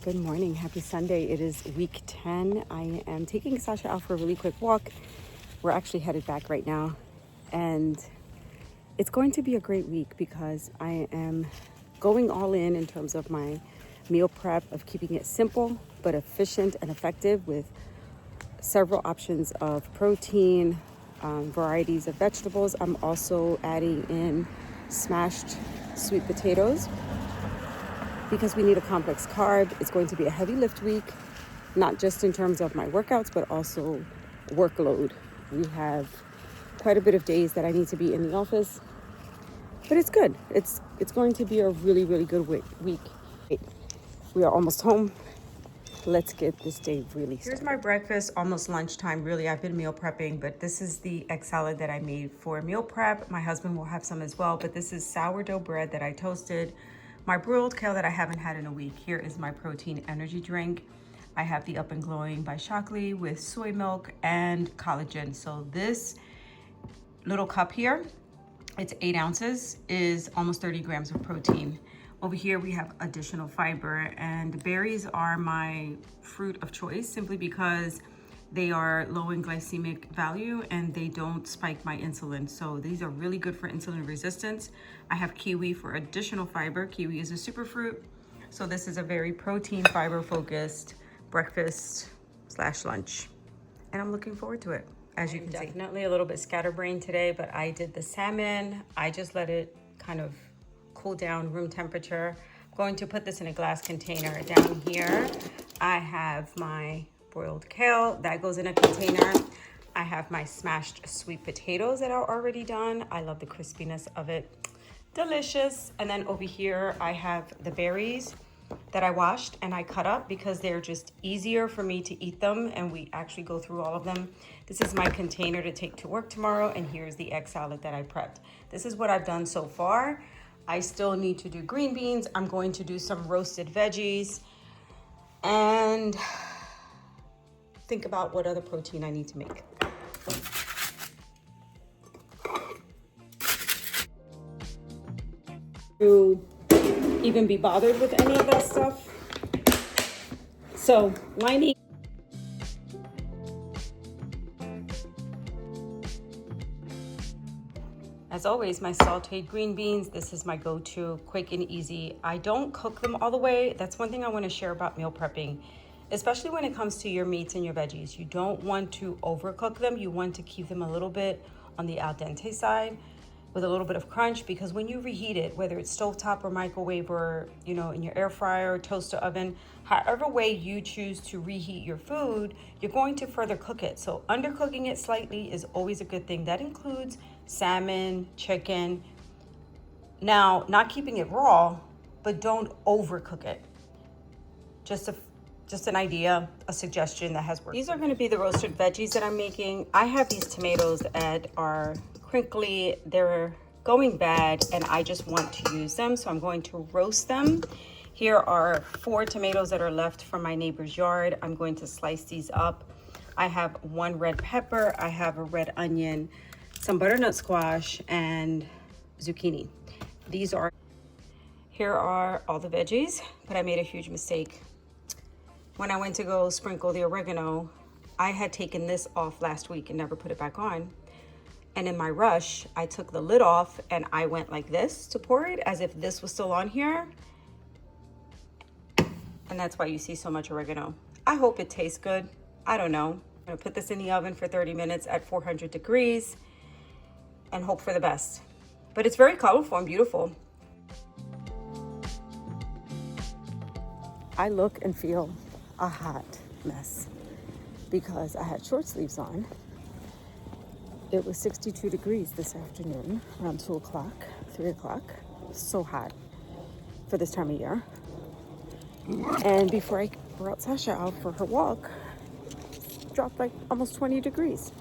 Good morning. Happy Sunday. It is week 10. I am taking Sasha out for a really quick walk. We're actually headed back right now. And it's going to be a great week because I am going all in terms of my meal prep, of keeping it simple but efficient and effective with several options of protein, varieties of vegetables. I'm also adding in smashed sweet potatoes because we need a complex carb. It's going to be a heavy lift week, not just in terms of my workouts, but also workload. We have quite a bit of days that I need to be in the office, but it's good. It's going to be a really, really good week. We are almost home. Let's get this day really started. Here's my breakfast, almost lunchtime. Really, I've been meal prepping, but this is the egg salad that I made for meal prep. My husband will have some as well, but this is sourdough bread that I toasted. My broiled kale that I haven't had in a week. Here is my protein energy drink. I have the Up and Glowing by Shockley with soy milk and collagen. So this little cup here, it's 8 ounces, is almost 30 grams of protein. Over here we have additional fiber, and berries are my fruit of choice simply because they are low in glycemic value and they don't spike my insulin. So these are really good for insulin resistance. I have kiwi for additional fiber. Kiwi is a superfruit. So this is a very protein fiber focused breakfast / lunch. And I'm looking forward to it. As you can see, definitely a little bit scatterbrained today, but I did the salmon. I just let it kind of cool down room temperature. I'm going to put this in a glass container. Down here, I have my broiled kale that goes in a container. I have my smashed sweet potatoes that are already done. I love the crispiness of it. Delicious. And then over here, I have the berries that I washed and I cut up because they're just easier for me to eat them, and we actually go through all of them. This is my container to take to work tomorrow, and here's the egg salad that I prepped. This is what I've done so far. I still need to do green beans. I'm going to do some roasted veggies and think about what other protein I need to make. To even be bothered with any of that stuff. So lining. As always, my sauteed green beans. This is my go-to, quick and easy. I don't cook them all the way. That's one thing I want to share about meal prepping, especially when it comes to your meats and your veggies. You don't want to overcook them. You want to keep them a little bit on the al dente side with a little bit of crunch, because when you reheat it, whether it's stovetop or microwave or, in your air fryer or toaster oven, however way you choose to reheat your food, you're going to further cook it. So undercooking it slightly is always a good thing. That includes salmon, chicken. Now, not keeping it raw, but don't overcook it. Just an idea, a suggestion that has worked. These are going to be the roasted veggies that I'm making. I have these tomatoes that are crinkly. They're going bad and I just want to use them, so I'm going to roast them. Here are 4 tomatoes that are left from my neighbor's yard. I'm going to slice these up. I have 1 red pepper, I have a red onion, some butternut squash, and zucchini. Here are all the veggies, but I made a huge mistake. When I went to go sprinkle the oregano, I had taken this off last week and never put it back on. And in my rush, I took the lid off and I went like this to pour it as if this was still on here. And that's why you see so much oregano. I hope it tastes good. I don't know. I'm gonna put this in the oven for 30 minutes at 400 degrees and hope for the best. But it's very colorful and beautiful. I look and feel a hot mess because I had short sleeves on. It was 62 degrees this afternoon, around 2 o'clock, 3 o'clock. So hot for this time of year. And before I brought Sasha out for her walk, it dropped like almost 20 degrees.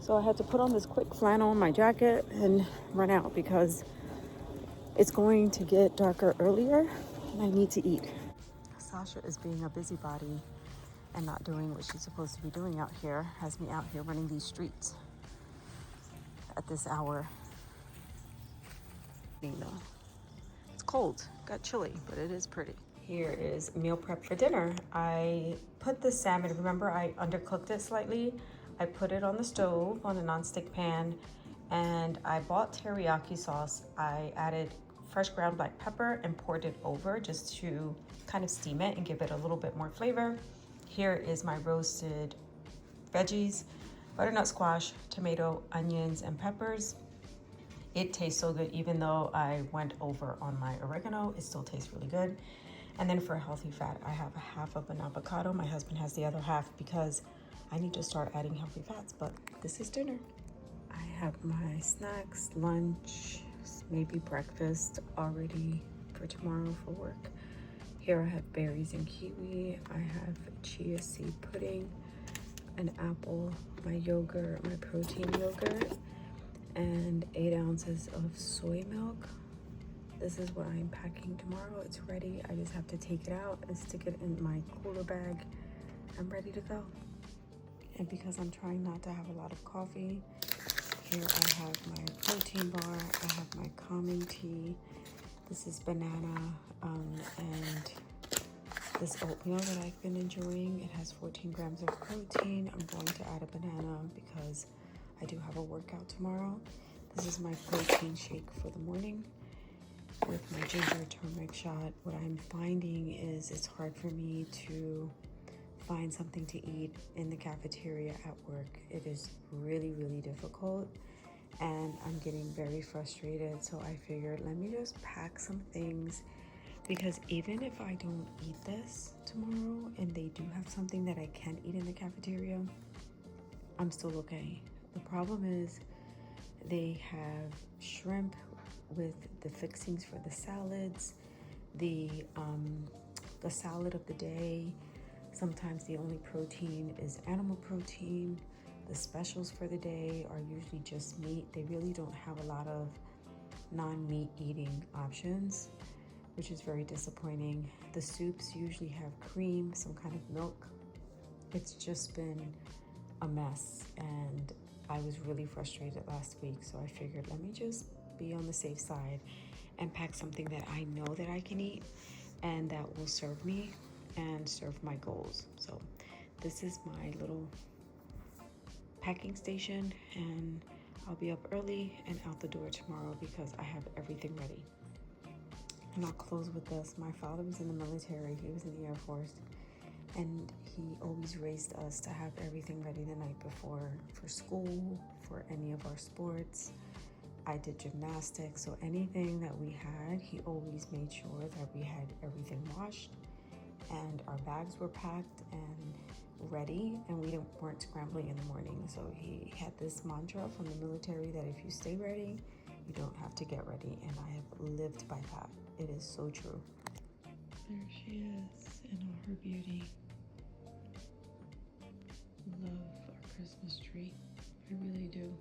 So I had to put on this quick flannel on my jacket and run out because it's going to get darker earlier and I need to eat. Sasha is being a busybody and not doing what she's supposed to be doing out here. Has me out here running these streets at this hour. It's cold, got chilly, but it is pretty. Here is meal prep for dinner. I put the salmon, remember I undercooked it slightly. I put it on the stove on a nonstick pan, and I bought teriyaki sauce. I added fresh ground black pepper and poured it over just to kind of steam it and give it a little bit more flavor. Here is my roasted veggies, butternut squash, tomato, onions, and peppers. It tastes so good. Even though I went over on my oregano, it still tastes really good. And then for healthy fat, I have a half of an avocado. My husband has the other half because I need to start adding healthy fats, but this is dinner. I have my snacks, lunch, maybe breakfast already for tomorrow for work. Here I have berries and kiwi. I have chia seed pudding, an apple, my yogurt, my protein yogurt, and 8 ounces of soy milk. This is what I'm packing tomorrow. It's ready. I just have to take it out and stick it in my cooler bag. I'm ready to go. And because I'm trying not to have a lot of coffee, here I have my protein bar. I have my calming tea. This is banana and this oatmeal that I've been enjoying. It has 14 grams of protein. I'm going to add a banana because I do have a workout tomorrow. This is my protein shake for the morning with my ginger turmeric shot. What I'm finding is it's hard for me to find something to eat in the cafeteria at work. It is really, really difficult, and I'm getting very frustrated. So I figured, let me just pack some things, because even if I don't eat this tomorrow and they do have something that I can eat in the cafeteria, I'm still okay. The problem is they have shrimp with the fixings for the salads, the salad of the day. Sometimes the only protein is animal protein. The specials for the day are usually just meat. They really don't have a lot of non-meat eating options, which is very disappointing. The soups usually have cream, some kind of milk. It's just been a mess, and I was really frustrated last week, so I figured, let me just be on the safe side and pack something that I know that I can eat and that will serve me and serve my goals. So this is my little packing station, and I'll be up early and out the door tomorrow because I have everything ready. And I'll close with this. My father was in the military. He was in the Air Force, and he always raised us to have everything ready the night before for school, for any of our sports. I did gymnastics, so anything that we had, he always made sure that we had everything washed and our bags were packed and ready, and we weren't scrambling in the morning. So he had this mantra from the military that if you stay ready, you don't have to get ready, and I have lived by that. It is so true. There she is in all her beauty. Love our Christmas tree. I really do.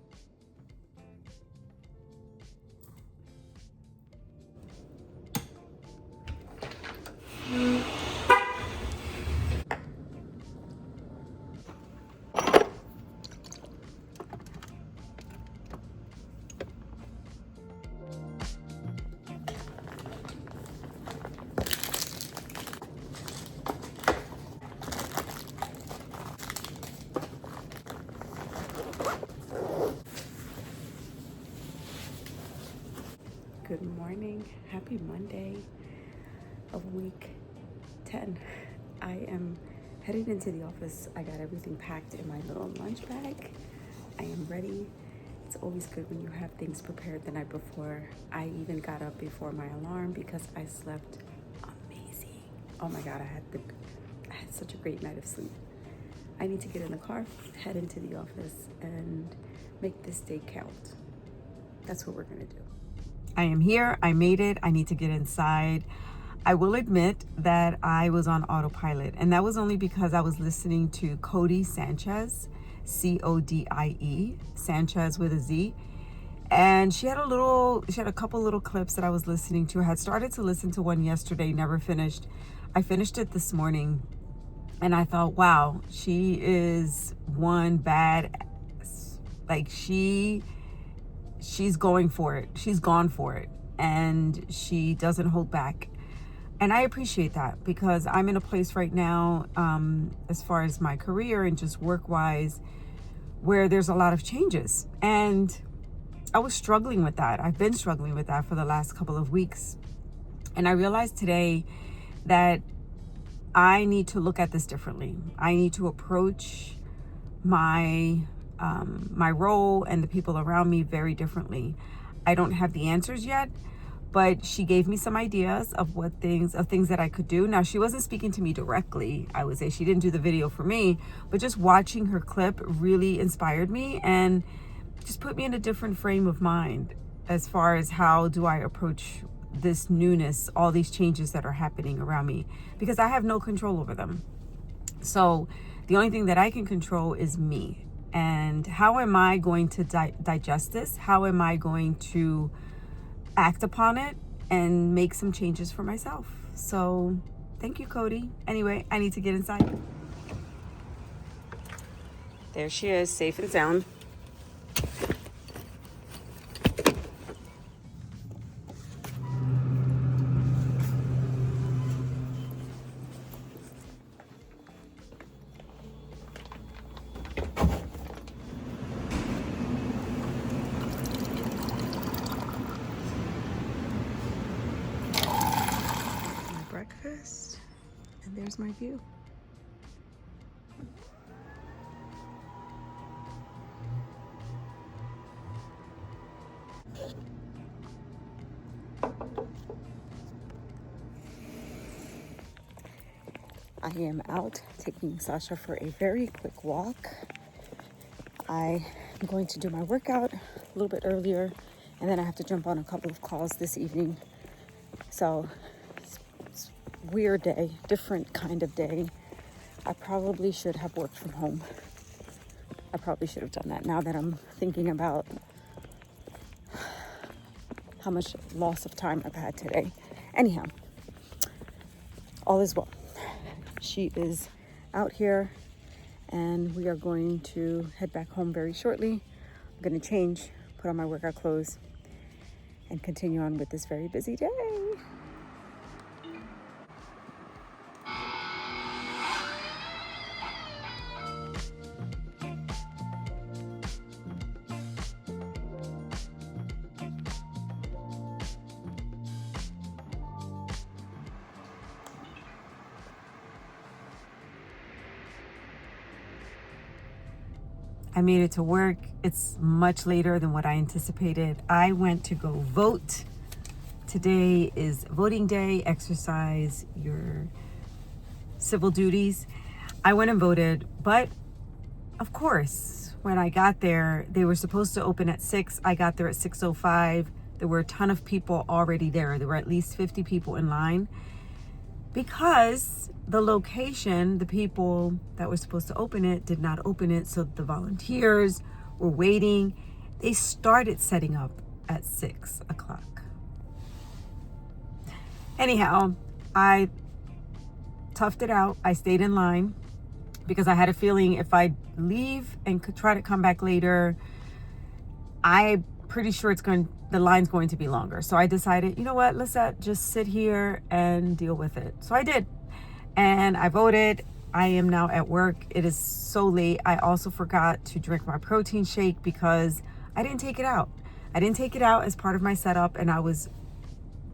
Good morning. Happy Monday of week 10. I am headed into the office. I got everything packed in my little lunch bag. I am ready. It's always good when you have things prepared the night before. I even got up before my alarm because I slept amazing. Oh my God, I had such a great night of sleep. I need to get in the car, head into the office, and make this day count. That's what we're gonna do. I am here. I made it. I need to get inside. I will admit that I was on autopilot, and that was only because I was listening to Cody Sanchez, Codie, Sanchez with a Z. And she had a couple little clips that I was listening to. I had started to listen to one yesterday, never finished. I finished it this morning, and I thought, wow, she is one bad, like she's going for it. She's gone for it, and she doesn't hold back. And I appreciate that because I'm in a place right now, as far as my career and just work-wise, where there's a lot of changes. And I was struggling with that. I've been struggling with that for the last couple of weeks. And I realized today that I need to look at this differently. I need to approach my my role and the people around me very differently. I don't have the answers yet, but she gave me some ideas of things that I could do. Now, she wasn't speaking to me directly. I would say she didn't do the video for me, but just watching her clip really inspired me and just put me in a different frame of mind as far as how do I approach this newness, all these changes that are happening around me, because I have no control over them. So the only thing that I can control is me. And how am I going to digest this? How am I going to act upon it and make some changes for myself? So thank you, Cody. Anyway, I need to get inside. There she is, safe and sound. Breakfast, and there's my view. I am out taking Sasha for a very quick walk. I am going to do my workout a little bit earlier, and then I have to jump on a couple of calls this evening. So it's a weird day, different kind of day. I probably should have worked from home. I probably should have done that now that I'm thinking about how much loss of time I've had today. Anyhow, all is well. She is out here and we are going to head back home very shortly. I'm going to change, put on my workout clothes, and continue on with this very busy day. I made it to work. It's much later than what I anticipated. I went to go vote. Today is voting day. Exercise your civil duties. I went and voted, but of course, when I got there, they were supposed to open at 6. I got there at 6:05. There were a ton of people already there. There were at least 50 people in line because the location, the people that were supposed to open it did not open it. So the volunteers were waiting. They started setting up at 6 o'clock. Anyhow, I toughed it out. I stayed in line because I had a feeling if I leave and could try to come back later, I'm pretty sure the line's going to be longer. So I decided, you know what, let's just sit here and deal with it. So I did. And I voted. I am now at work. It is so late. I also forgot to drink my protein shake because I didn't take it out. I didn't take it out as part of my setup, and I was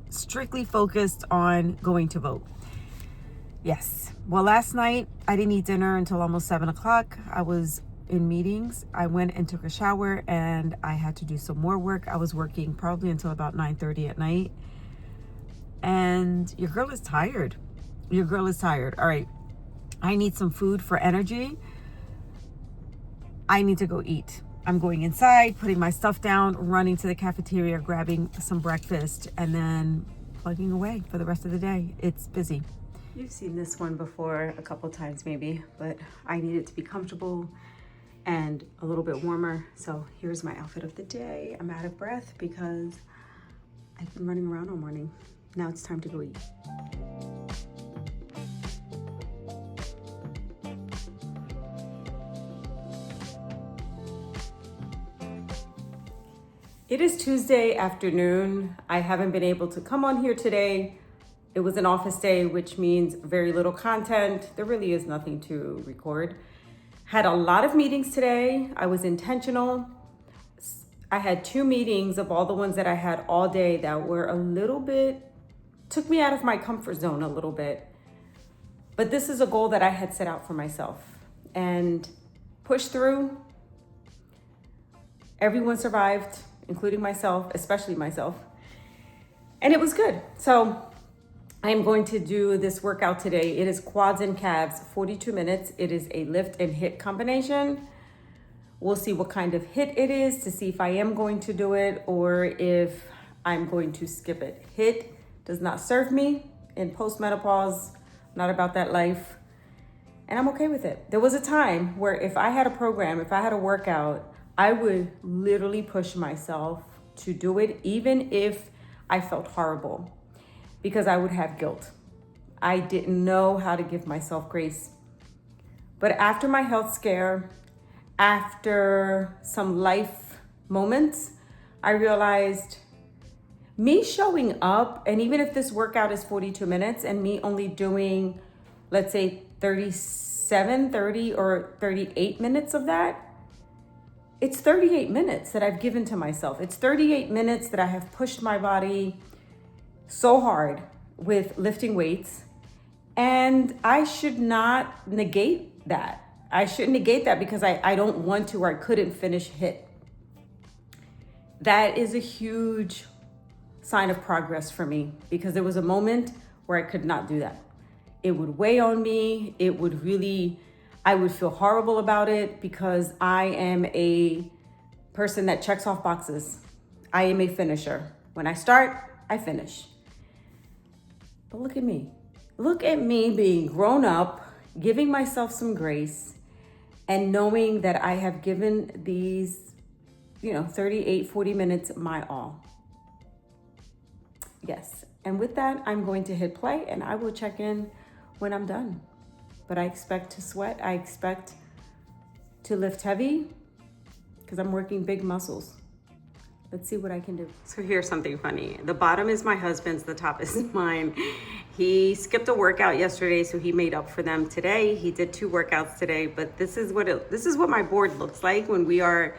strictly focused on going to vote. Yes. Well, last night I didn't eat dinner until almost 7 o'clock. I was in meetings. I went and took a shower and I had to do some more work. I was working probably until about 9:30 at night. And your girl is tired. Your girl is tired. All right. I need some food for energy. I need to go eat. I'm going inside, putting my stuff down, running to the cafeteria, grabbing some breakfast, and then plugging away for the rest of the day. It's busy. You've seen this one before a couple times maybe, but I need it to be comfortable and a little bit warmer. So here's my outfit of the day. I'm out of breath because I've been running around all morning. Now it's time to go eat. It is Tuesday afternoon. I haven't been able to come on here today It was an office day, which means very little content. There really is nothing to record. Had a lot of meetings today. I was intentional. I had 2 meetings of all the ones that I had all day that were a little bit, took me out of my comfort zone a little bit. But this is a goal that I had set out for myself and pushed through. Everyone survived, including myself, especially myself. And it was good. So I am going to do this workout today. It is quads and calves, 42 minutes. It is a lift and hit combination. We'll see what kind of hit it is to see if I am going to do it or if I'm going to skip it. Hit does not serve me in postmenopause. Not about that life. And I'm okay with it. There was a time where if I had a program, if I had a workout, I would literally push myself to do it, even if I felt horrible, because I would have guilt. I didn't know how to give myself grace. But after my health scare, after some life moments, I realized me showing up, and even if this workout is 42 minutes and me only doing, let's say 37, 30, or 38 minutes of that, it's 38 minutes that I've given to myself. It's 38 minutes that I have pushed my body so hard with lifting weights, and I should not negate that. I shouldn't negate that because I don't want to, or I couldn't finish hit. That is a huge sign of progress for me, because there was a moment where I could not do that. It would weigh on me. I would feel horrible about it because I am a person that checks off boxes. I am a finisher. When I start, I finish. But look at me. Look at me being grown up, giving myself some grace, and knowing that I have given these, 38, 40 minutes my all. Yes. And with that, I'm going to hit play and I will check in when I'm done. But I expect to sweat. I expect to lift heavy because I'm working big muscles. Let's see what I can do. So here's something funny. The bottom is my husband's, the top is mine. He skipped a workout yesterday, so he made up for them today. He did 2 workouts today, but this is what my board looks like when we are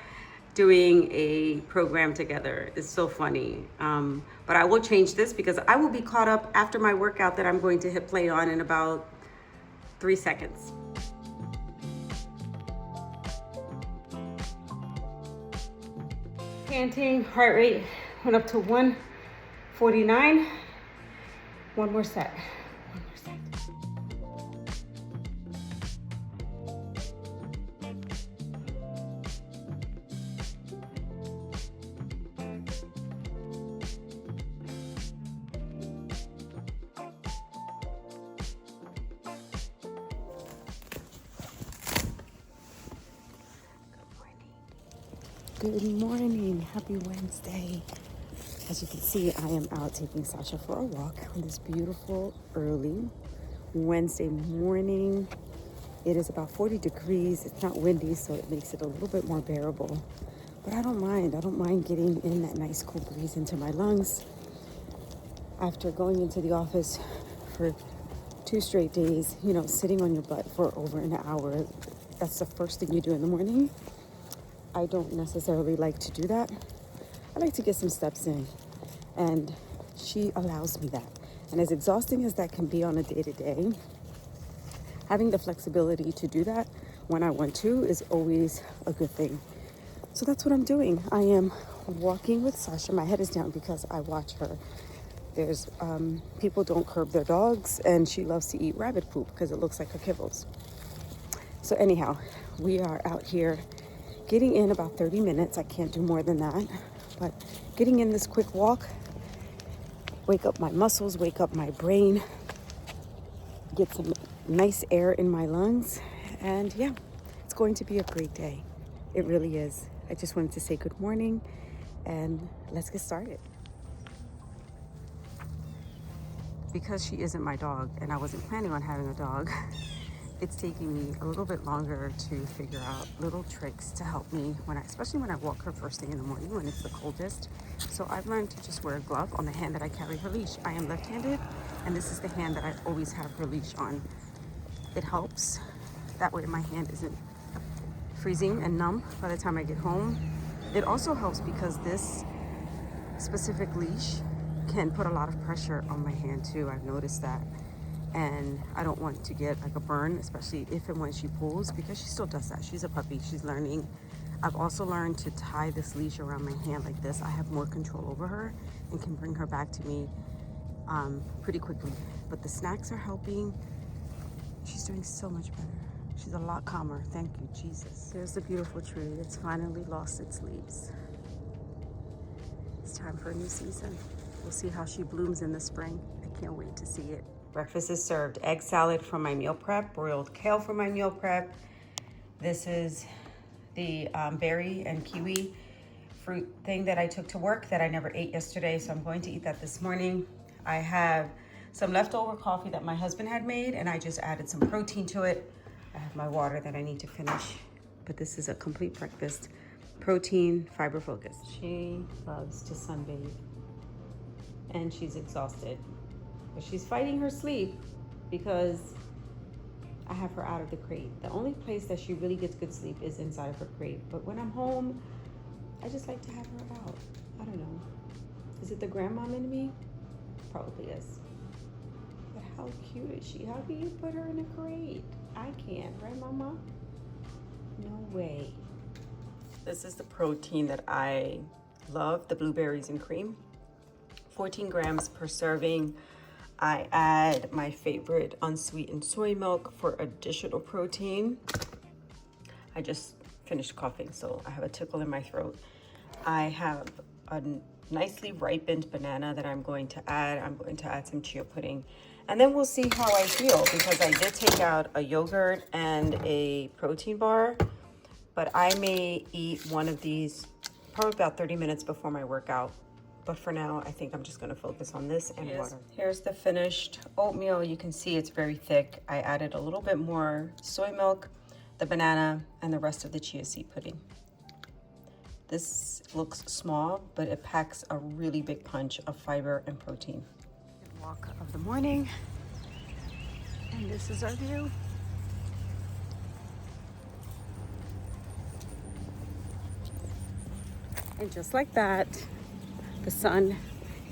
doing a program together. It's so funny. But I will change this because I will be caught up after my workout that I'm going to hit play on in about 3 seconds. Panting, heart rate went up to 149. One more set. Good morning. Happy Wednesday. As you can see, I am out taking Sasha for a walk on this beautiful early Wednesday morning. It is about 40 degrees. It's not windy, so it makes it a little bit more bearable. But I don't mind. I don't mind getting in that nice cool breeze into my lungs. After going into the office for 2 straight days, sitting on your butt for over an hour, that's the first thing you do in the morning. I don't necessarily like to do that. I like to get some steps in, and she allows me that. And as exhausting as that can be on a day-to-day, having the flexibility to do that when I want to is always a good thing. So that's what I'm doing. I am walking with Sasha. My head is down because I watch her. There's people don't curb their dogs, and she loves to eat rabbit poop because it looks like her kibbles. So anyhow, we are out here getting in about 30 minutes. I can't do more than that, but getting in this quick walk, wake up my muscles, wake up my brain, get some nice air in my lungs, and yeah, it's going to be a great day. It really is. I just wanted to say good morning, and let's get started. Because she isn't my dog, and I wasn't planning on having a dog, it's taking me a little bit longer to figure out little tricks to help me especially when I walk her first thing in the morning when it's the coldest. So I've learned to just wear a glove on the hand that I carry her leash. I am left-handed, and this is the hand that I always have her leash on. It helps. That way my hand isn't freezing and numb by the time I get home. It also helps because this specific leash can put a lot of pressure on my hand too. I've noticed that. And I don't want to get like a burn, especially if and when she pulls, because she still does that. She's a puppy, she's learning. I've also learned to tie this leash around my hand like this. I have more control over her and can bring her back to me pretty quickly. But the snacks are helping. She's doing so much better. She's a lot calmer, thank you, Jesus. There's the beautiful tree. It's finally lost its leaves. It's time for a new season. We'll see how she blooms in the spring. I can't wait to see it. Breakfast is served. Egg salad for my meal prep, broiled kale for my meal prep. This is the berry and kiwi fruit thing that I took to work that I never ate yesterday, so I'm going to eat that this morning. I have some leftover coffee that my husband had made, and I just added some protein to it. I have my water that I need to finish, but this is a complete breakfast. Protein, fiber focused. She loves to sunbathe, and she's exhausted. But she's fighting her sleep because I have her out of the crate. The only place that she really gets good sleep is inside of her crate. But when I'm home, I just like to have her out. I don't know. Is it the grandmom in me? Probably is. But how cute is she? How can you put her in a crate? I can't, right, Mama? No way. This is the protein that I love, the blueberries and cream. 14 grams per serving. I add my favorite unsweetened soy milk for additional protein. I just finished coughing, so I have a tickle in my throat. I have a nicely ripened banana that I'm going to add. I'm going to add some chia pudding. And then we'll see how I feel, because I did take out a yogurt and a protein bar, but I may eat one of these probably about 30 minutes before my workout. But for now, I think I'm just gonna focus on this and water. Here's the finished oatmeal. You can see it's very thick. I added a little bit more soy milk, the banana, and the rest of the chia seed pudding. This looks small, but it packs a really big punch of fiber and protein. Walk of the morning, and this is our view. And just like that, the sun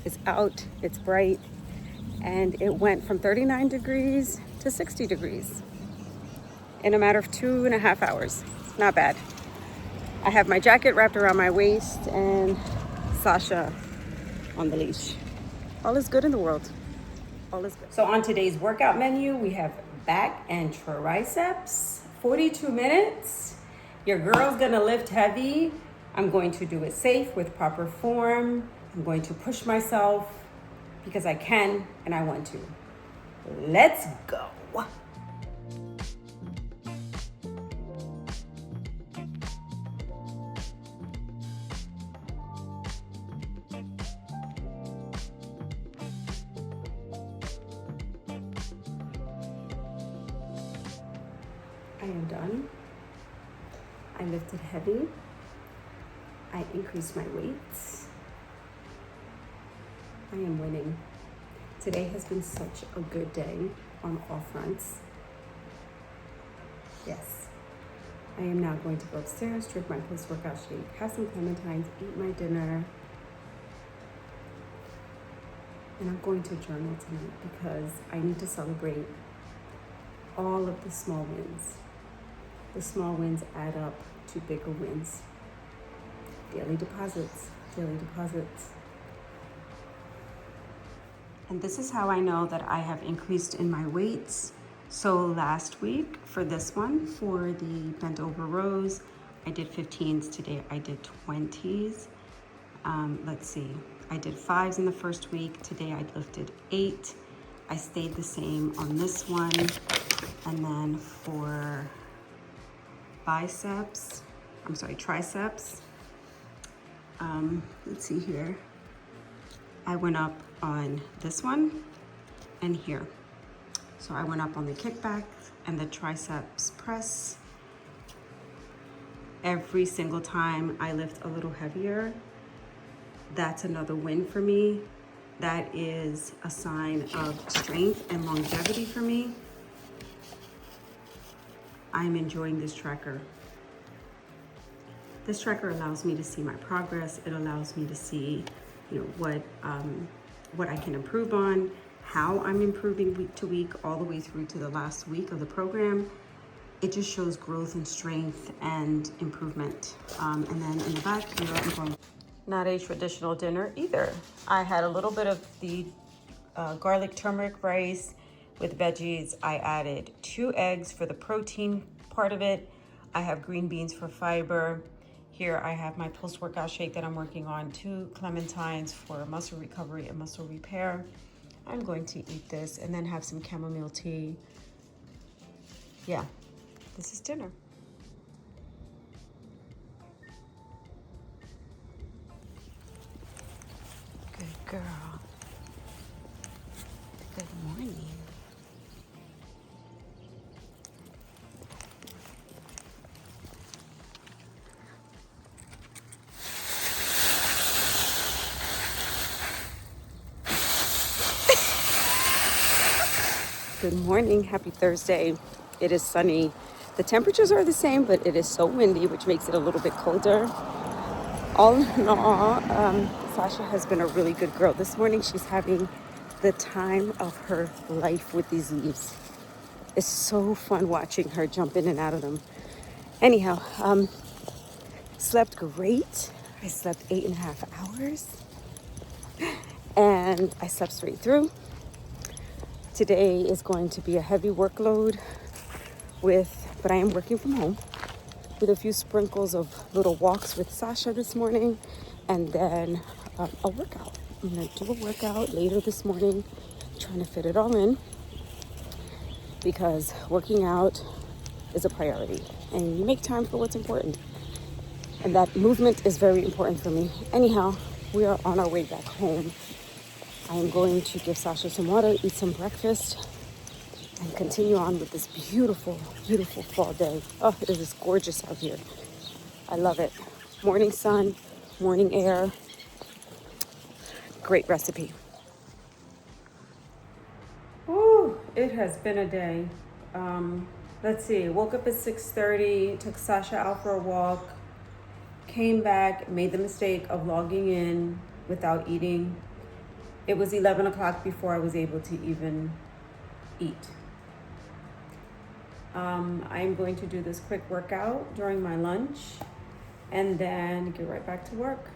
is out, it's bright, and it went from 39 degrees to 60 degrees in a matter of 2.5 hours. Not bad. I have my jacket wrapped around my waist and Sasha on the leash. All is good in the world. All is good. So on today's workout menu, we have back and triceps, 42 minutes. Your girl's gonna lift heavy. I'm going to do it safe with proper form. I'm going to push myself because I can and I want to. Let's go. I am done. I lifted heavy. I increased my weights. I am winning. Today has been such a good day on all fronts. Yes. I am now going to go upstairs, drink my post-workout shake, have some clementines, eat my dinner, and I'm going to journal tonight because I need to celebrate all of the small wins. The small wins add up to bigger wins. Daily deposits, daily deposits. And this is how I know that I have increased in my weights. So last week for this one, for the bent over rows, I did 15s. Today I did 20s. Let's see, I did 5s in the first week. Today I lifted 8. I stayed the same on this one. And then for triceps, let's see here. I went up on this one and here. So I went up on the kickback and the triceps press. Every single time I lift a little heavier, that's another win for me. That is a sign of strength and longevity for me. I'm enjoying this tracker. This tracker allows me to see my progress. It allows me to see, what I can improve on, how I'm improving week to week, all the way through to the last week of the program. It just shows growth and strength and improvement. And then in the back here, I'm going. Not a traditional dinner either. I had a little bit of the garlic turmeric rice with veggies. I added 2 eggs for the protein part of it. I have green beans for fiber. Here I have my post-workout shake that I'm working on, 2 clementines for muscle recovery and muscle repair. I'm going to eat this and then have some chamomile tea. Yeah, this is dinner. Good girl. Good morning. Good morning. Happy Thursday. It is sunny. The temperatures are the same, but it is so windy, which makes it a little bit colder. All in all, Sasha has been a really good girl. This morning, she's having the time of her life with these leaves. It's so fun watching her jump in and out of them. Anyhow, slept great. I slept 8.5 hours and I slept straight through. Today is going to be a heavy workload but I am working from home with a few sprinkles of little walks with Sasha this morning, and then a workout. I'm gonna do a workout later this morning, trying to fit it all in because working out is a priority and you make time for what's important. And that movement is very important for me. Anyhow, we are on our way back home. I am going to give Sasha some water, eat some breakfast, and continue on with this beautiful, beautiful fall day. Oh, it is gorgeous out here. I love it. Morning sun, morning air. Great recipe. Ooh, it has been a day. Let's see, woke up at 6:30, took Sasha out for a walk, came back, made the mistake of logging in without eating. It was 11 o'clock before I was able to even eat. I'm going to do this quick workout during my lunch and then get right back to work.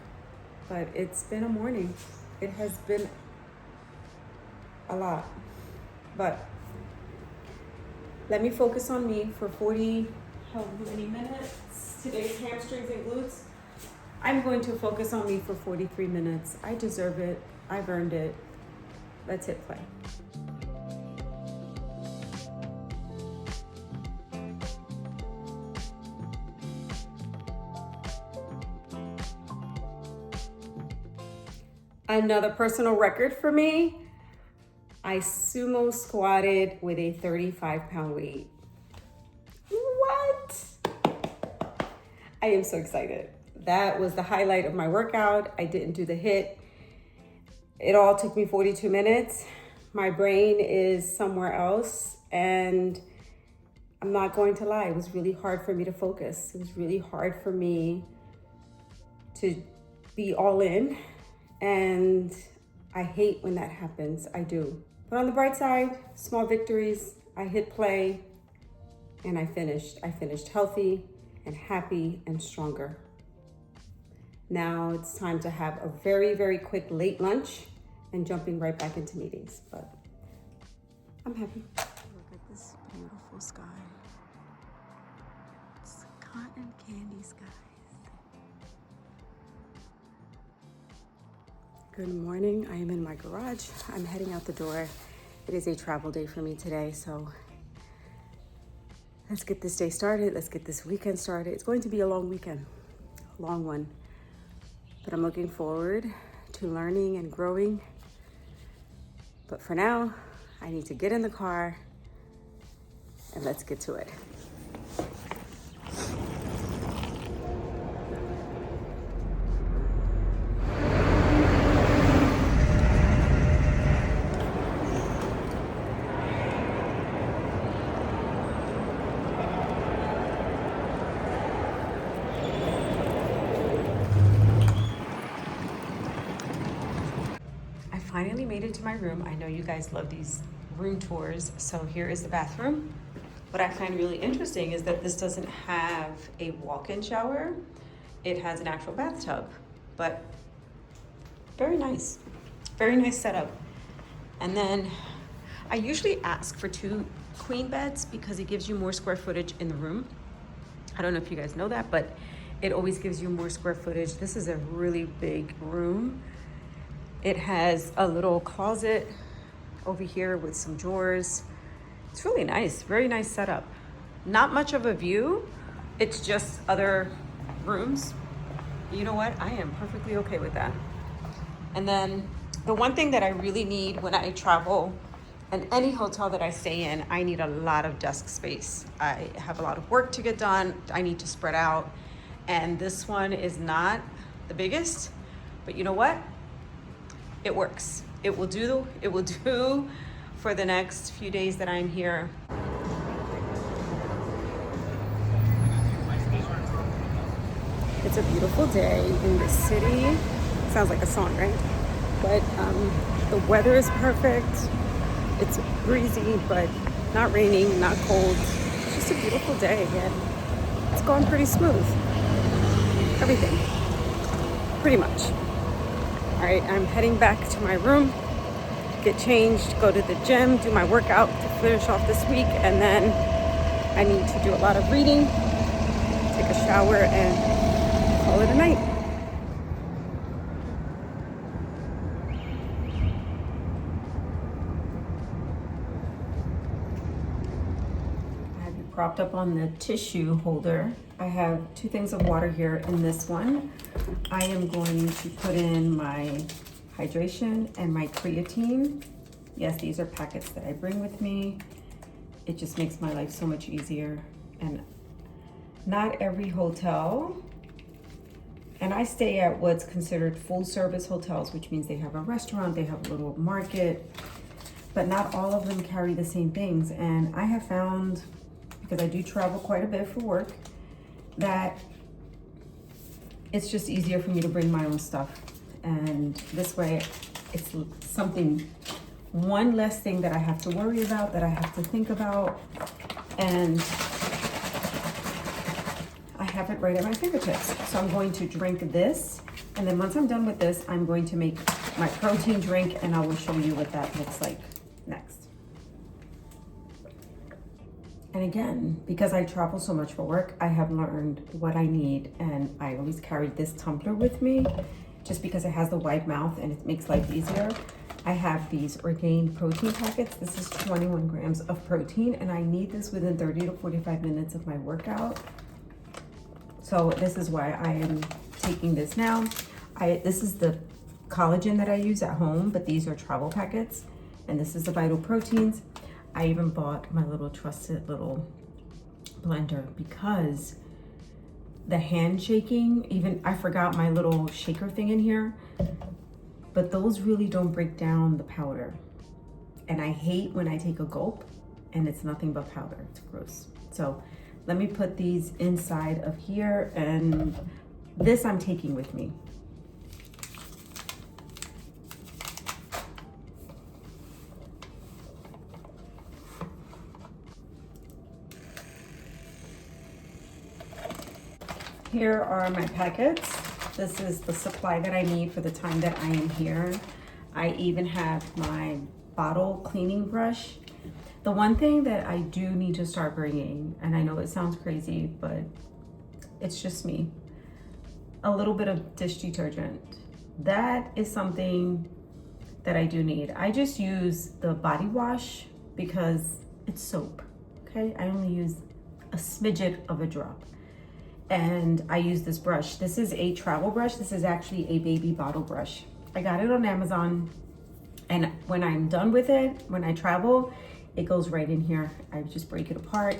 But it's been a morning. It has been a lot. But let me focus on me for 40, how many minutes? Today's hamstrings and glutes. I'm going to focus on me for 43 minutes. I deserve it. I've earned it. Let's hit play. Another personal record for me. I sumo squatted with a 35-pound weight. What? I am so excited. That was the highlight of my workout. I didn't do the HIIT. It all took me 42 minutes. My brain is somewhere else, and I'm not going to lie, it was really hard for me to focus. It was really hard for me to be all in, and I hate when that happens. I do. But on the bright side, small victories. I hit play and I finished. I finished healthy and happy and stronger. Now it's time to have a very, very quick late lunch and jumping right back into meetings. But I'm happy. Look at this beautiful sky. It's cotton candy skies. Good morning. I am in my garage. I'm heading out the door. It is a travel day for me today, so let's get this day started. Let's get this weekend started. It's going to be a long weekend, a long one, but I'm looking forward to learning and growing. But for now, I need to get in the car and let's get to it. I finally made it to my room. I know you guys love these room tours, so here is the bathroom. What I find really interesting is that this doesn't have a walk-in shower. It has an actual bathtub, but very nice setup. And then I usually ask for 2 queen beds because it gives you more square footage in the room. I don't know if you guys know that, but it always gives you more square footage. This is a really big room. It has a little closet over here with some drawers. It's really nice, very nice setup. Not much of a view. It's just other rooms. You know what? I am perfectly okay with that. And then the one thing that I really need when I travel and any hotel that I stay in, I need a lot of desk space. I have a lot of work to get done. I need to spread out. And this one is not the biggest, but you know what? It works. It will do for the next few days that I'm here. It's a beautiful day in the city. Sounds like a song, right? But the weather is perfect. It's breezy, but not raining, not cold. It's just a beautiful day, and it's going pretty smooth. Everything, pretty much. All right, I'm heading back to my room, get changed, go to the gym, do my workout to finish off this week, and then I need to do a lot of reading, take a shower, and call it a night. I have it propped up on the tissue holder. I have 2 things of water here in this one. I am going to put in my hydration and my creatine. Yes, these are packets that I bring with me. It just makes my life so much easier. And not every hotel, and I stay at what's considered full service hotels, which means they have a restaurant, they have a little market, but not all of them carry the same things. And I have found, because I do travel quite a bit for work, that it's just easier for me to bring my own stuff. And this way it's something, one less thing that I have to worry about, that I have to think about, and I have it right at my fingertips. So I'm going to drink this, and then once I'm done with this, I'm going to make my protein drink, and I will show you what that looks like next. And again, because I travel so much for work, I have learned what I need, and I always carry this tumbler with me just because it has the wide mouth and it makes life easier. I have these ordained protein packets. This is 21 grams of protein, and I need this within 30 to 45 minutes of my workout. So this is why I am taking this now. This is the collagen that I use at home, but these are travel packets, and this is the Vital Proteins. I even bought my little trusted little blender because the hand shaking, even I forgot my little shaker thing in here, but those really don't break down the powder. And I hate when I take a gulp and it's nothing but powder. It's gross. So let me put these inside of here, and this I'm taking with me. Here are my packets. This is the supply that I need for the time that I am here. I even have my bottle cleaning brush. The one thing that I do need to start bringing, and I know it sounds crazy, but it's just me, a little bit of dish detergent. That is something that I do need. I just use the body wash because it's soap, okay? I only use a smidget of a drop. And I use this brush. This is a travel brush. This is actually a baby bottle brush. I got it on Amazon, and when I'm done with it, when I travel, It goes right in here. I just break it apart.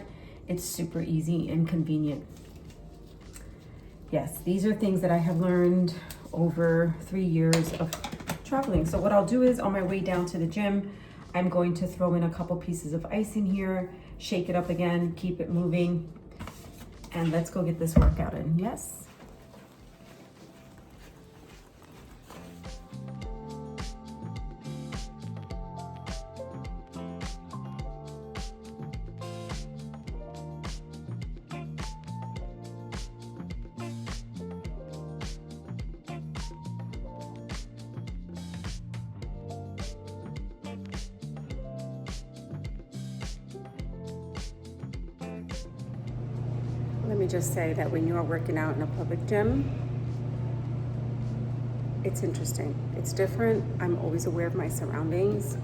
It's super easy and convenient. Yes, these are things that I have learned over 3 years of traveling. So what I'll do is on my way down to the gym, I'm going to throw in a couple pieces of ice in here, shake it up again, keep it moving, and let's go get this workout in. Yes. Let me just say that when you are working out in a public gym, it's interesting. It's different. I'm always aware of my surroundings.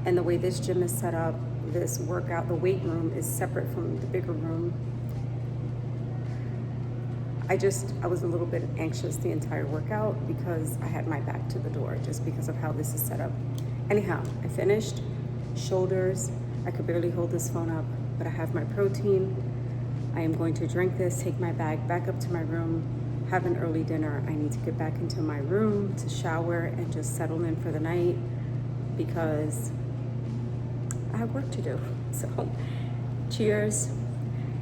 And the way this gym is set up, this workout, the weight room is separate from the bigger room. I was a little bit anxious the entire workout because I had my back to the door just because of how this is set up. Anyhow, I finished. Shoulders, I could barely hold this phone up, but I have my protein. I am going to drink this, take my bag back up to my room, have an early dinner. I need to get back into my room to shower and just settle in for the night because I have work to do. So cheers.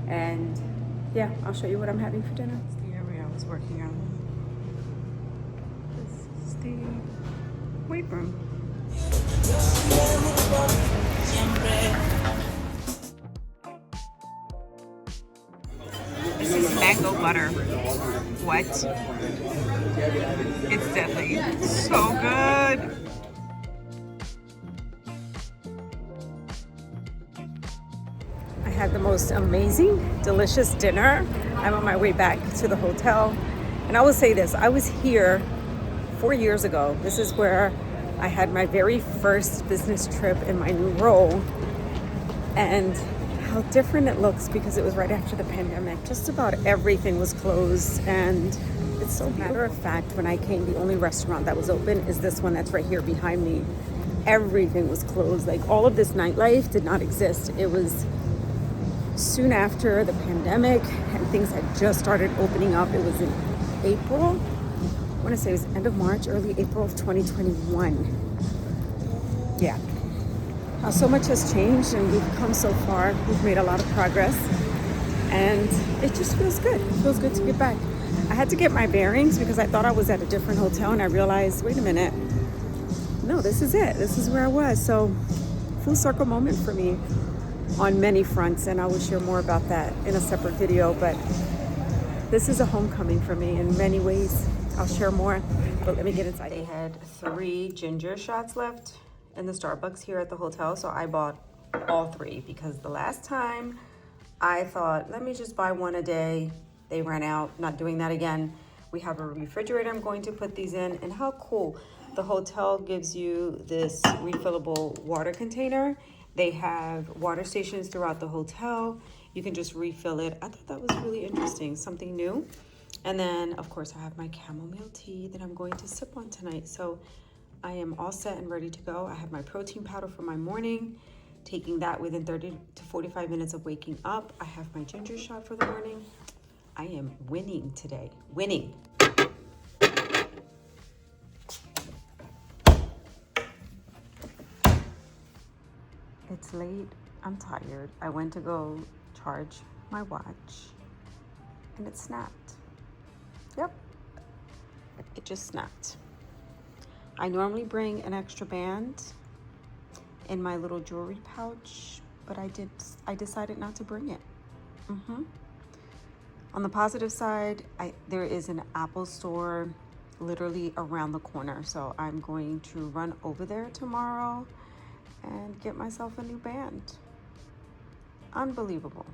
And yeah, I'll show you what I'm having for dinner. It's the area I was working on. This is the weight room. This is mango butter. What? It's deadly. So good. I had the most amazing, delicious dinner. I'm on my way back to the hotel. And I will say this, I was here 4 years ago. This is where I had my very first business trip in my new role. And how different it looks because it was right after the pandemic. Just about everything was closed, and it's so beautiful. Matter of fact, when I came, the only restaurant that was open is this one that's right here behind me. Everything was closed. Like all of this nightlife did not exist. It was soon after the pandemic and things had just started opening up. It was in April. I want to say it was end of March, early April of 2021. Yeah. So much has changed and we've come so far. We've made a lot of progress and it just feels good. It feels good to get back. I had to get my bearings because I thought I was at a different hotel and I realized, wait a minute, no, this is it. This is where I was. So full circle moment for me on many fronts, and I will share more about that in a separate video, but this is a homecoming for me in many ways. I'll share more, but let me get inside. They had 3 ginger shots left in the Starbucks here at the hotel, so I bought all 3 because the last time I thought, let me just buy 1 a day. They ran out. Not doing that again. We have a refrigerator I'm going to put these in, and how cool. The hotel gives you this refillable water container. They have water stations throughout the hotel. You can just refill it. I thought that was really interesting, something new. And then, of course, I have my chamomile tea that I'm going to sip on tonight. So I am all set and ready to go. I have my protein powder for my morning, taking that within 30 to 45 minutes of waking up. I have my ginger shot for the morning. I am winning today, winning. It's late, I'm tired. I went to go charge my watch and it snapped. Yep, it just snapped. I normally bring an extra band in my little jewelry pouch, but I decided not to bring it. On the positive side, there is an Apple store literally around the corner, so I'm going to run over there tomorrow and get myself a new band. Unbelievable.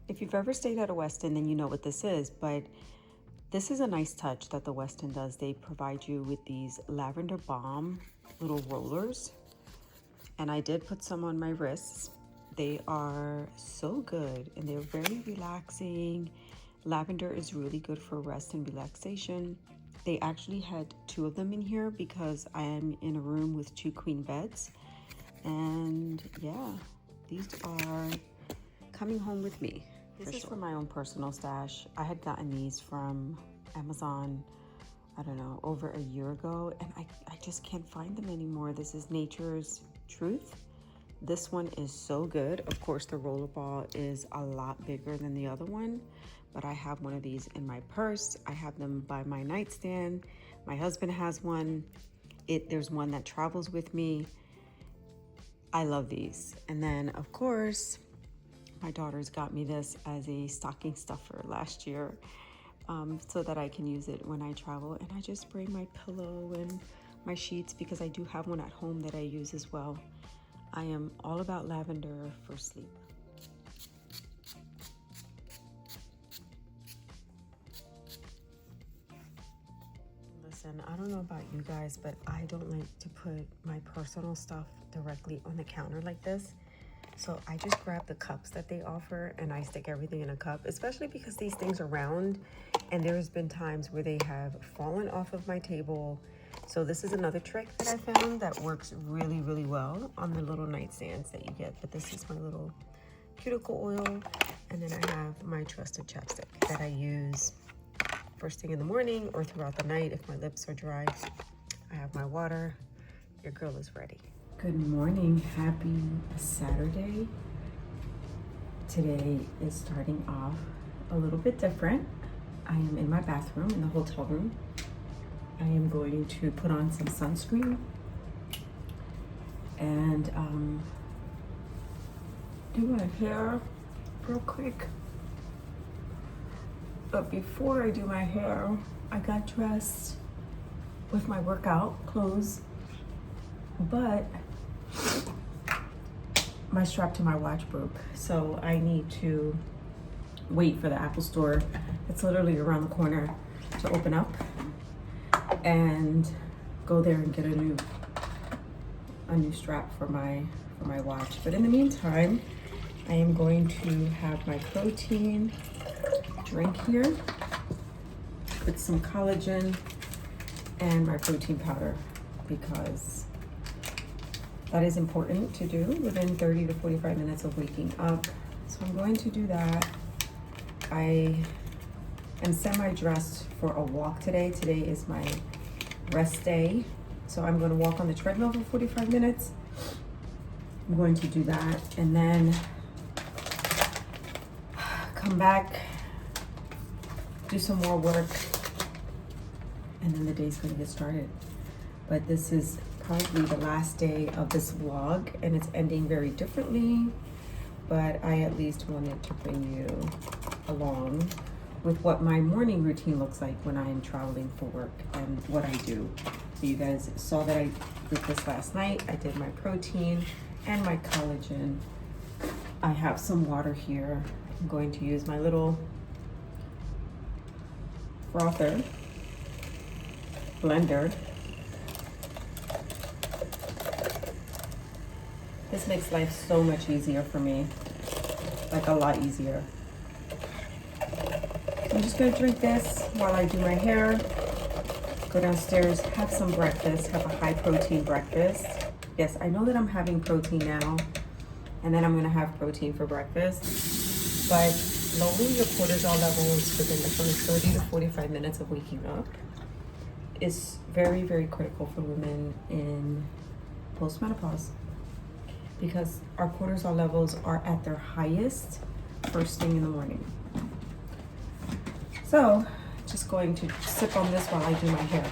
If you've ever stayed at a Westin, then you know what this is, but this is a nice touch that the Westin does. They provide you with these lavender balm little rollers, and I did put some on my wrists. They are so good and they're very relaxing. Lavender is really good for rest and relaxation. They actually had 2 of them in here because I am in a room with 2 queen beds. And yeah, these are coming home with me. This is for my own personal stash. I had gotten these from Amazon, I don't know, over a year ago, and I just can't find them anymore. This is Nature's Truth. This one is so good. Of course, the rollerball is a lot bigger than the other one, but I have one of these in my purse. I have them by my nightstand. My husband has one. There's one that travels with me. I love these. And then, of course, my daughters got me this as a stocking stuffer last year, so that I can use it when I travel. And I just bring my pillow and my sheets because I do have one at home that I use as well. I am all about lavender for sleep. Listen, I don't know about you guys, but I don't like to put my personal stuff directly on the counter like this. So I just grab the cups that they offer and I stick everything in a cup, especially because these things are round and there's been times where they have fallen off of my table. So this is another trick that I found that works really, really well on the little nightstands that you get. But this is my little cuticle oil. And then I have my trusted chapstick that I use first thing in the morning or throughout the night if my lips are dry. I have my water. Your girl is ready. Good morning, happy Saturday. Today is starting off a little bit different. I am in my bathroom, in the hotel room. I am going to put on some sunscreen and do my hair real quick. But before I do my hair, I got dressed with my workout clothes, but my strap to my watch broke, so I need to wait for the Apple store. It's literally around the corner to open up and go there and get a new strap for my watch. But in the meantime, I am going to have my protein drink here with some collagen and my protein powder, because that is important to do within 30 to 45 minutes of waking up. So I'm going to do that. I am semi-dressed for a walk today. Today is my rest day. So I'm going to walk on the treadmill for 45 minutes. I'm going to do that and then come back, do some more work, and then the day's going to get started. But this is probably the last day of this vlog and it's ending very differently, but I at least wanted to bring you along with what my morning routine looks like when I am traveling for work and what I do. So you guys saw that I did this last night. I did my protein and my collagen. I have some water here. I'm going to use my little frother blender. This makes life so much easier for me, like a lot easier. I'm just gonna drink this while I do my hair, go downstairs, have some breakfast, have a high protein breakfast. Yes, I know that I'm having protein now, and then I'm gonna have protein for breakfast, but lowering your cortisol levels within the first 30 to 45 minutes of waking up is very, very critical for women in postmenopause, because our cortisol levels are at their highest first thing in the morning. So, just going to sip on this while I do my hair.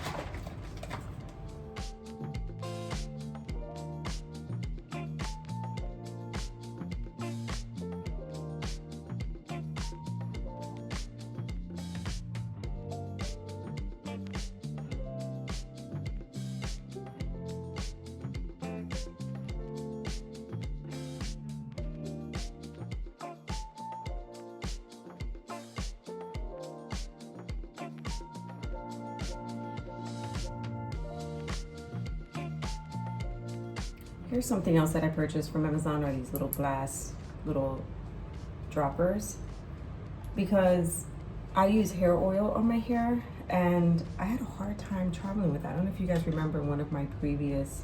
Here's something else that I purchased from Amazon, are these little glass, little droppers, because I use hair oil on my hair and I had a hard time traveling with that. I don't know if you guys remember one of my previous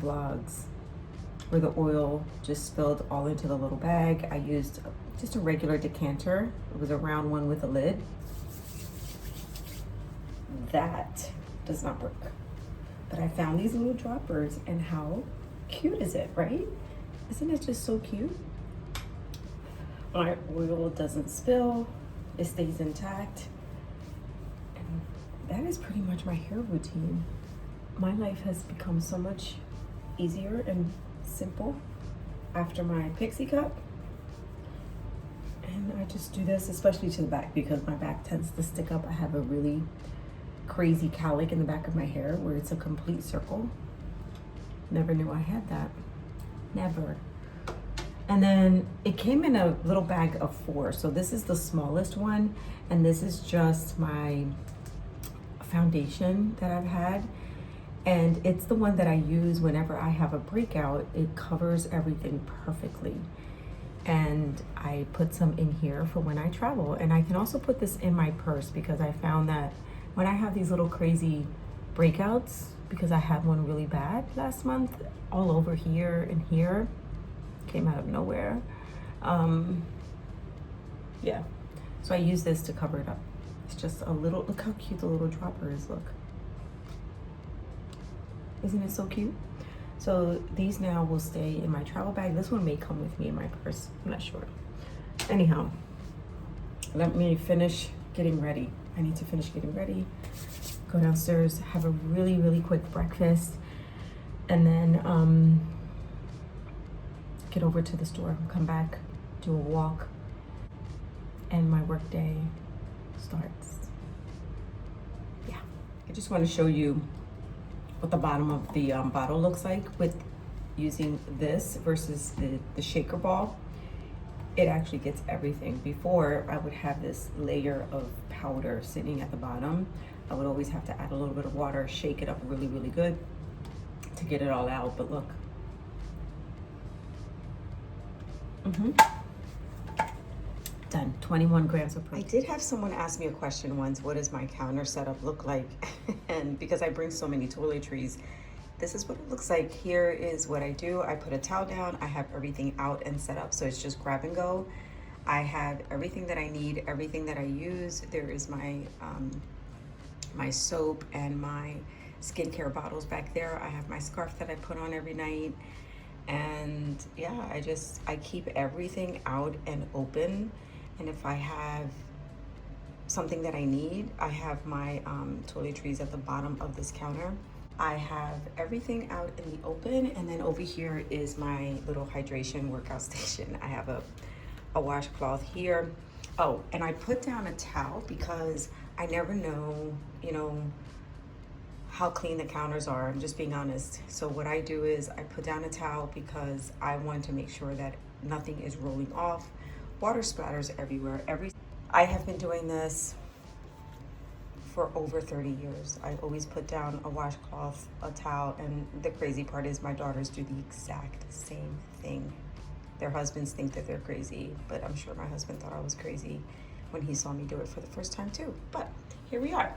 vlogs. where the oil just spilled all into the little bag. I used just a regular decanter. It was a round one with a lid. That does not work. But I found these little droppers, and how cute is it, right? Isn't it just so cute? My oil doesn't spill, it stays intact. And that is pretty much my hair routine. My life has become so much easier and simple after my pixie cut. And I just do this, especially to the back, because my back tends to stick up. I have a really crazy cowlick in the back of my hair where it's a complete circle. Never knew I had that. Never. And then it came in a little bag of 4. So this is the smallest one, and this is just my foundation that I've had. And it's the one that I use whenever I have a breakout. It covers everything perfectly. And I put some in here for when I travel. And I can also put this in my purse, because I found that when I have these little crazy breakouts, because I had one really bad last month, all over here and here, came out of nowhere. Yeah, so I use this to cover it up. It's just a little, look how cute the little dropper is, look. Isn't it so cute? So these now will stay in my travel bag. This one may come with me in my purse, I'm not sure. Anyhow, let me finish getting ready. I need to finish getting ready, go downstairs, have a really, really quick breakfast, and then get over to the store, come back, do a walk, and my work day starts. Yeah, I just want to show you what the bottom of the bottle looks like with using this versus the shaker ball. It actually gets everything. Before, I would have this layer of powder sitting at the bottom. I would always have to add a little bit of water, shake it up really, really good to get it all out, but look. Done, 21 grams of protein. I did have someone ask me a question once, what does my counter setup look like? And because I bring so many toiletries, this is what it looks like. Here is what I do. I put a towel down, I have everything out and set up, so it's just grab and go. I have everything that I need, everything that I use. There is my my soap and my skincare bottles back there. I have my scarf that I put on every night. And yeah, I keep everything out and open. And if I have something that I need, I have my toiletries at the bottom of this counter. I have everything out in the open, and then over here is my little hydration workout station. I have a washcloth here. Oh, and I put down a towel because I never know, you know, how clean the counters are. I'm just being honest. So what I do is I put down a towel because I want to make sure that nothing is rolling off. Water splatters everywhere. I have been doing this for over 30 years. I always put down a washcloth, a towel, and the crazy part is my daughters do the exact same thing. Their husbands think that they're crazy, but I'm sure my husband thought I was crazy when he saw me do it for the first time too. But here we are.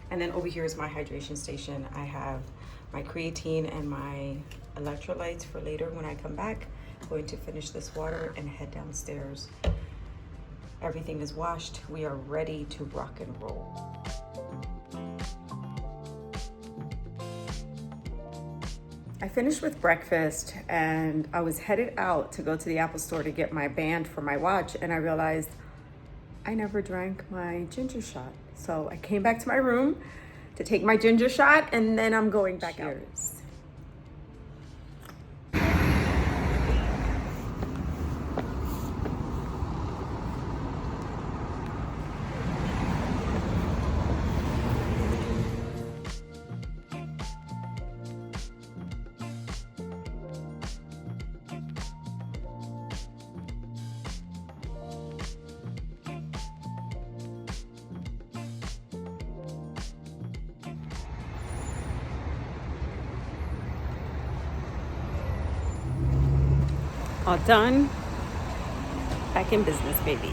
And then over here is my hydration station. I have my creatine and my electrolytes for later when I come back. I'm going to finish this water and head downstairs. Everything is washed. We are ready to rock and roll. I finished with breakfast and I was headed out to go to the Apple store to get my band for my watch, and I realized I never drank my ginger shot. So I came back to my room to take my ginger shot, and then I'm going back out. All done. Back in business, baby.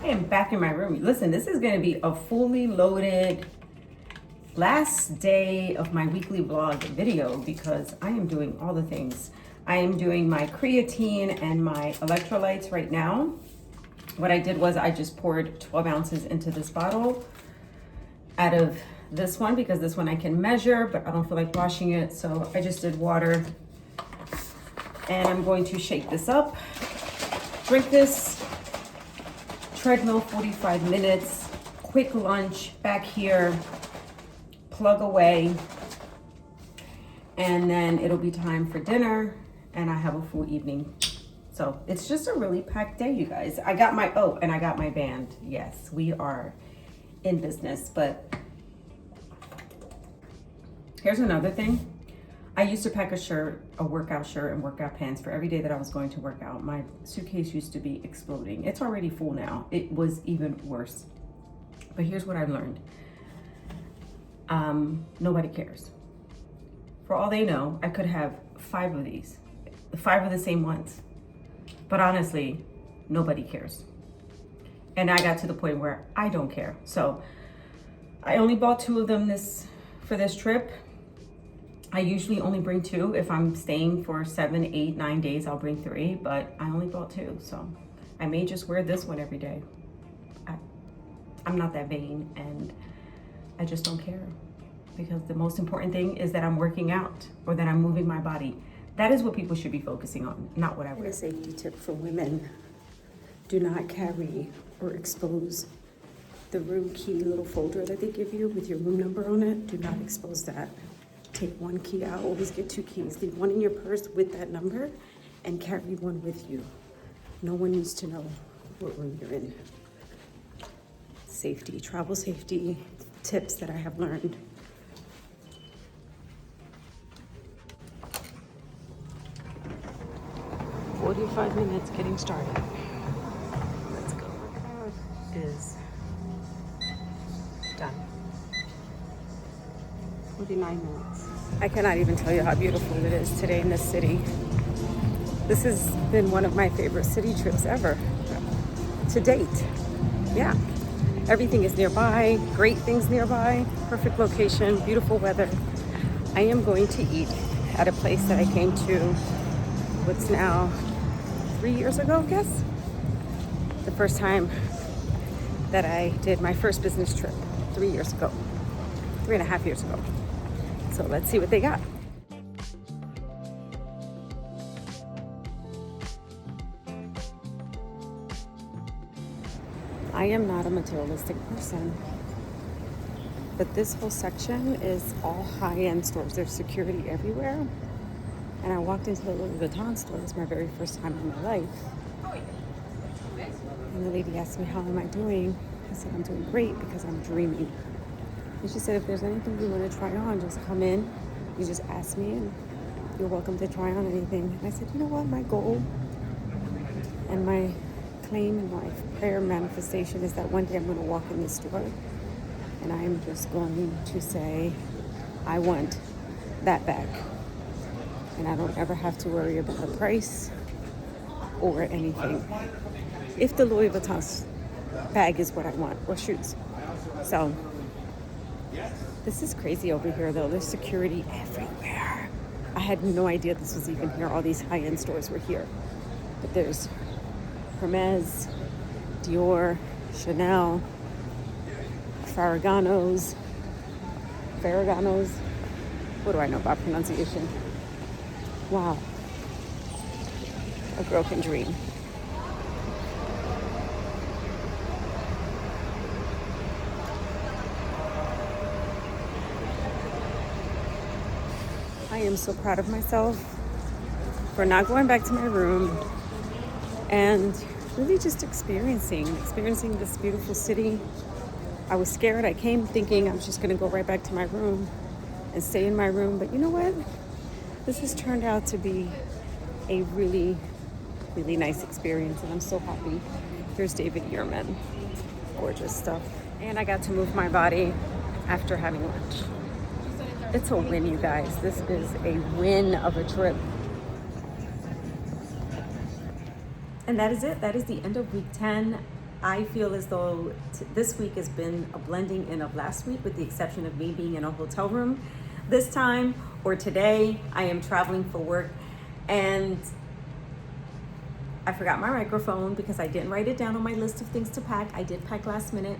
I am back in my room. Listen, this is going to be a fully loaded last day of my weekly vlog video because I am doing all the things. I am doing my creatine and my electrolytes right now. What I did was I just poured 12 ounces into this bottle out of this one, because this one I can measure, but I don't feel like washing it. So I just did water, and I'm going to shake this up, drink this, treadmill 45 minutes, quick lunch back here, plug away, and then it'll be time for dinner, and I have a full evening. So it's just a really packed day, you guys. I got my, oh, and I got my band. Yes, we are in business. But here's another thing. I used to pack a shirt, a workout shirt and workout pants for every day that I was going to work out. My suitcase used to be exploding. It's already full now. It was even worse. But here's what I've learned. Nobody cares. For all they know, I could have 5 of these, 5 of the same ones. But honestly, nobody cares. And I got to the point where I don't care. So I only bought 2 of them for this trip. I usually only bring 2. If I'm staying for 7, 8, 9 days, I'll bring 3, but I only bought 2. So I may just wear this one every day. I'm not that vain, and I just don't care, because the most important thing is that I'm working out or that I'm moving my body. That is what people should be focusing on, not what I wear. A safety tip for women: do not carry or expose the room key little folder that they give you with your room number on it. Do not expose that. Take 1 key out. Always get 2 keys. Leave 1 in your purse with that number and carry 1 with you. No one needs to know what room you're in. Safety, travel safety tips that I have learned. "45 minutes getting started. Let's go. Workout is done. 49 minutes. I cannot even tell you how beautiful it is today in this city. This has been one of my favorite city trips ever to date. Yeah. Everything is nearby, great things nearby, perfect location, beautiful weather. I am going to eat at a place that I came to, what's now 3 years ago, I guess? The first time that I did my first business trip, 3 years ago, 3.5 years ago. So let's see what they got. I am not a materialistic person, but this whole section is all high-end stores. There's security everywhere. And I walked into the Louis Vuitton store. It's my very first time in my life. And the lady asked me, how am I doing? I said, I'm doing great because I'm dreaming. And she said, if there's anything you want to try on, just come in. You just ask me and you're welcome to try on anything. And I said, you know what, my goal and my claim and my prayer manifestation is that one day I'm going to walk in this store and I am just going to say, I want that bag. And I don't ever have to worry about the price or anything. If the Louis Vuitton bag is what I want, or shoes. So this is crazy over here though. There's security everywhere. I had no idea this was even here. All these high-end stores were here. But there's Hermes, Dior, Chanel, Ferraganos. What do I know about pronunciation? Wow. A girl can dream. I am so proud of myself for not going back to my room and really just experiencing this beautiful city. I was scared. I came thinking I was just going to go right back to my room and stay in my room. But you know what? This has turned out to be a really, really nice experience, and I'm so happy. Here's David Ehrman. Gorgeous stuff. And I got to move my body after having lunch. It's a win, you guys. This is a win of a trip. And that is it. That is the end of week 10. I feel as though this week has been a blending in of last week, with the exception of me being in a hotel room. This time, or today, I am traveling for work, And I forgot my microphone because I didn't write it down on my list of things to pack. I did pack last minute.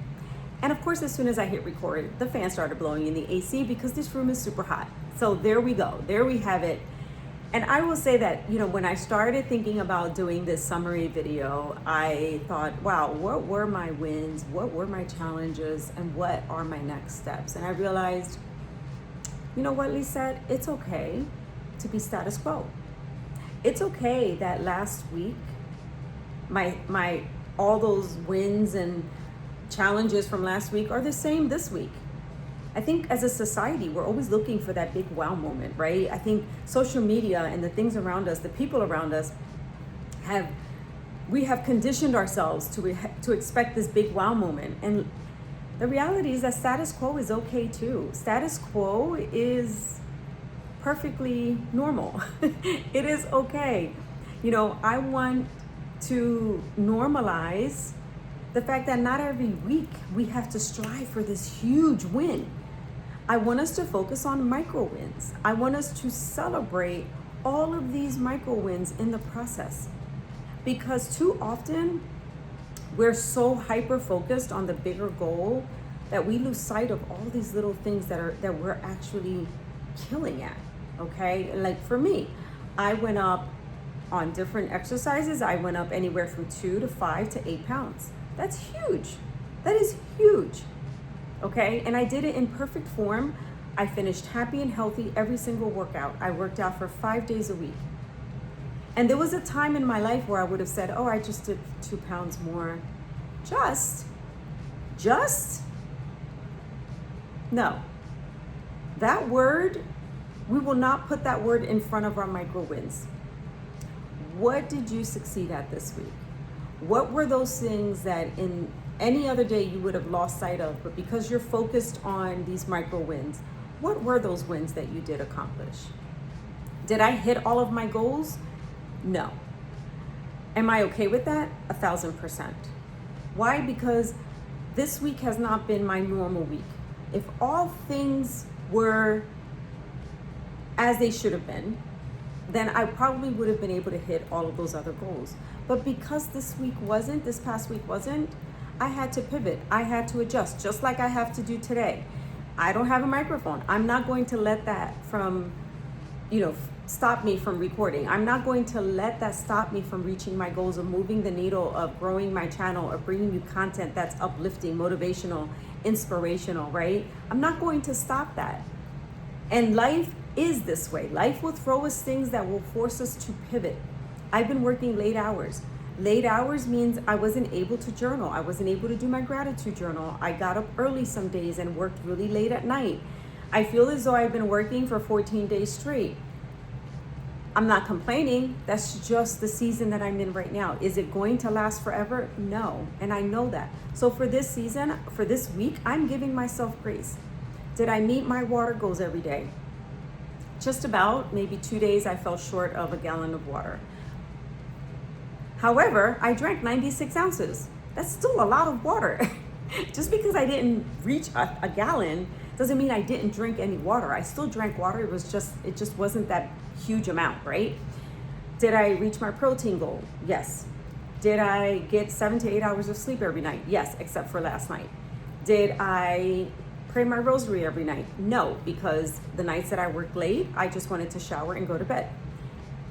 And of course, as soon as I hit record, the fan started blowing in the AC because this room is super hot. So there we go. There we have it. And I will say that, when I started thinking about doing this summary video, I thought, wow, what were my wins? What were my challenges? And what are my next steps? And I realized, you know what, Lisette? It's okay to be status quo. It's okay that last week, my all those wins and challenges from last week are the same this week. I think as a society, we're always looking for that big wow moment, right? I think social media and the things around us, the people around us, we have conditioned ourselves to expect this big wow moment. And the reality is that status quo is okay too. Status quo is perfectly normal. It is okay. I want to normalize the fact that not every week we have to strive for this huge win. I want us to focus on micro wins. I want us to celebrate all of these micro wins in the process. Because too often we're so hyper focused on the bigger goal that we lose sight of all these little things that we're actually killing at. Okay? Like for me, I went up on different exercises. I went up anywhere from 2 to 5 to 8 pounds. That's huge. That is huge. Okay? And I did it in perfect form. I finished happy and healthy every single workout. I worked out for 5 days a week. And there was a time in my life where I would have said, oh, I just did 2 pounds more. Just? No. That word, we will not put that word in front of our micro wins. What did you succeed at this week? What were those things that in any other day you would have lost sight of, but because you're focused on these micro wins, what were those wins that you did accomplish? Did I hit all of my goals? No. Am I okay with that? 1,000%. Why? Because this week has not been my normal week. If all things were as they should have been, then I probably would have been able to hit all of those other goals. But because this past week wasn't, I had to pivot. I had to adjust, just like I have to do today. I don't have a microphone. I'm not going to let that stop me from recording. I'm not going to let that stop me from reaching my goals of moving the needle, of growing my channel, of bringing you content that's uplifting, motivational, inspirational, right? I'm not going to stop that. And life is this way. Life will throw us things that will force us to pivot. I've been working late hours. Late hours means I wasn't able to journal. I wasn't able to do my gratitude journal. I got up early some days and worked really late at night. I feel as though I've been working for 14 days straight. I'm not complaining. That's just the season that I'm in right now. Is it going to last forever? No. And I know that. So for this season, for this week, I'm giving myself grace. Did I meet my water goals every day? Just about. Maybe 2 days I fell short of a gallon of water. However, I drank 96 ounces. That's still a lot of water. Just because I didn't reach a gallon doesn't mean I didn't drink any water. I still drank water. It just wasn't that huge amount, right? Did I reach my protein goal? Yes. Did I get 7 to 8 hours of sleep every night? Yes, except for last night. Did I pray my rosary every night? No, because the nights that I worked late, I just wanted to shower and go to bed.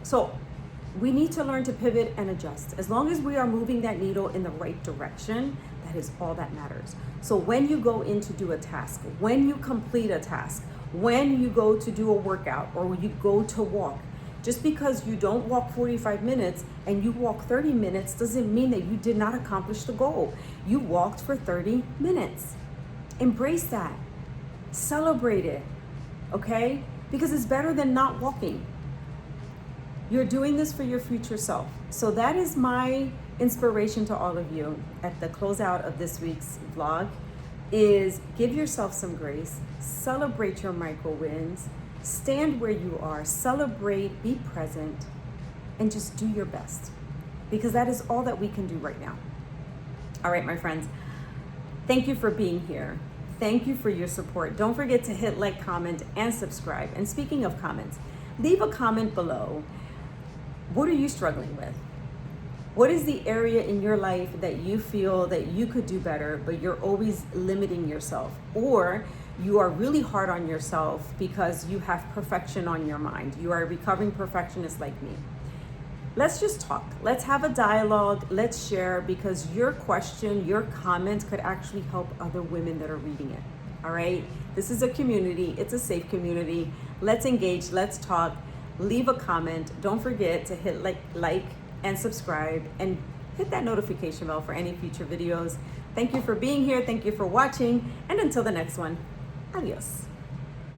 So we need to learn to pivot and adjust. As long as we are moving that needle in the right direction, that is all that matters. So when you go in to do a task, when you complete a task, when you go to do a workout or you go to walk, just because you don't walk 45 minutes and you walk 30 minutes doesn't mean that you did not accomplish the goal. You walked for 30 minutes. Embrace that. Celebrate it, okay? Because it's better than not walking. You're doing this for your future self. So that is my inspiration to all of you at the closeout of this week's vlog is give yourself some grace, celebrate your micro wins, stand where you are, celebrate, be present, and just do your best. Because that is all that we can do right now. All right, my friends, thank you for being here. Thank you for your support. Don't forget to hit like, comment, and subscribe. And speaking of comments, leave a comment below. What are you struggling with? What is the area in your life that you feel that you could do better, but you're always limiting yourself? Or you are really hard on yourself because you have perfection on your mind. You are a recovering perfectionist like me. Let's just talk. Let's have a dialogue. Let's share, because your question, your comments could actually help other women that are reading it. All right? This is a community. It's a safe community. Let's engage. Let's talk. Leave a comment. Don't forget to hit like and subscribe and hit that notification bell for any future videos. Thank you for being here. Thank you for watching. And until the next one, adios.